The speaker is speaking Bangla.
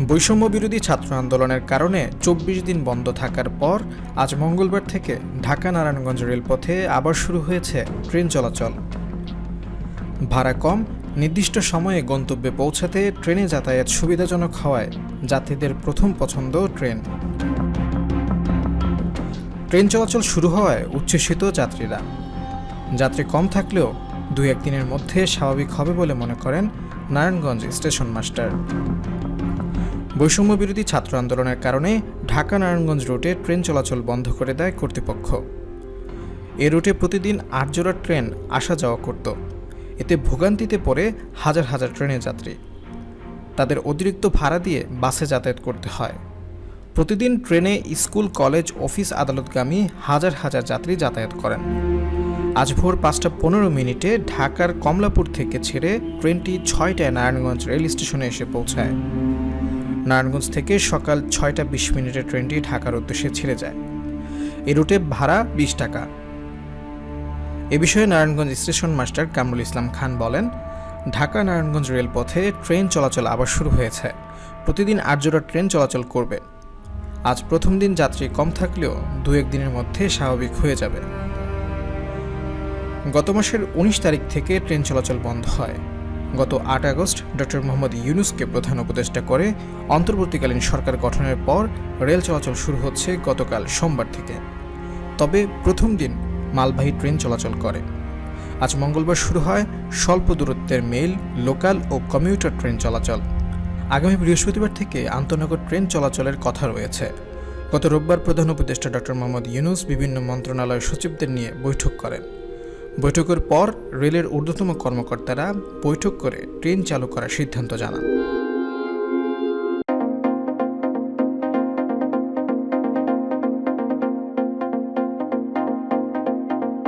বৈষম্য বিরোধী ছাত্র আন্দোলনের কারণে ২৪ দিন বন্ধ থাকার পর আজ মঙ্গলবার থেকে ঢাকা-নারায়ণগঞ্জ রেলপথে আবার শুরু হয়েছে ট্রেন চলাচল। ভাড়া কম, নির্দিষ্ট সময়ে গন্তব্যে পৌঁছাতে ট্রেনে যাতায়াত সুবিধাজনক হওয়ায় যাত্রীদের প্রথম পছন্দ ট্রেন। ট্রেন চলাচল শুরু হওয়ায় উচ্ছ্বসিত যাত্রীরা। যাত্রী কম থাকলেও ২-১ দিনের মধ্যে স্বাভাবিক হবে বলে মনে করেন নারায়ণগঞ্জ স্টেশন মাস্টার। বৈষম্য বিরোধী ছাত্র আন্দোলনের কারণে ঢাকা-নারায়ণগঞ্জ রুটে ট্রেন চলাচল বন্ধ করে দেয় কর্তৃপক্ষ। এ রুটে প্রতিদিন ৮ জোড়া ট্রেন আসা যাওয়া করত। এতে ভোগান্তিতে পড়ে হাজার হাজার ট্রেনের যাত্রী। তাদের অতিরিক্ত ভাড়া দিয়ে বাসে যাতায়াত করতে হয়। প্রতিদিন ট্রেনে স্কুল, কলেজ, অফিস, আদালতগামী হাজার হাজার যাত্রী যাতায়াত করেন। আজ ভোর ৫টা ১৫ ঢাকার কমলাপুর থেকে ছেড়ে ট্রেনটি ৬টায় নারায়ণগঞ্জ রেল স্টেশনে এসে পৌঁছায়। নারায়ণগঞ্জ থেকে সকাল ৬টা ২০ ট্রেনটি ঢাকার উদ্দেশ্যে ছেড়ে যায়। এ রুটে ভাড়া ২০ টাকা। এ বিষয়ে নারায়ণগঞ্জ স্টেশন মাস্টার কামরুল ইসলাম খান বলেন, ঢাকা-নারায়ণগঞ্জ রেলপথে ট্রেন চলাচল আবার শুরু হয়েছে। প্রতিদিন ৮ জোড়া ট্রেন চলাচল করবে। আজ প্রথম দিন যাত্রী কম থাকলেও ২-১ দিনের মধ্যে স্বাভাবিক হয়ে যাবে। গত মাসের ১৯ তারিখ থেকে ট্রেন চলাচল বন্ধ হয়। গত ৮ আগস্ট ডক্টর মোহাম্মদ ইউনূসকে প্রধান উপদেষ্টা করে অন্তর্বর্তীকালীন সরকার গঠনের পর রেল চলাচল শুরু হচ্ছে গতকাল সোমবার থেকে। তবে প্রথম দিন মালবাহী ট্রেন চলাচল করে। আজ মঙ্গলবার শুরু হয় স্বল্প দূরত্বের মেইল, লোকাল ও কমিউটার ট্রেন চলাচল। আগামী বৃহস্পতিবার থেকে আন্তনগর ট্রেন চলাচলের কথা রয়েছে। গত রোববার প্রধান উপদেষ্টা ডক্টর মোহাম্মদ ইউনূস বিভিন্ন মন্ত্রণালয়ের সচিবদের নিয়ে বৈঠক করেন। বৈঠকের পর রেলের ঊর্ধ্বতম কর্মকর্তারা বৈঠক করে ট্রেন চালু করার সিদ্ধান্ত জানান।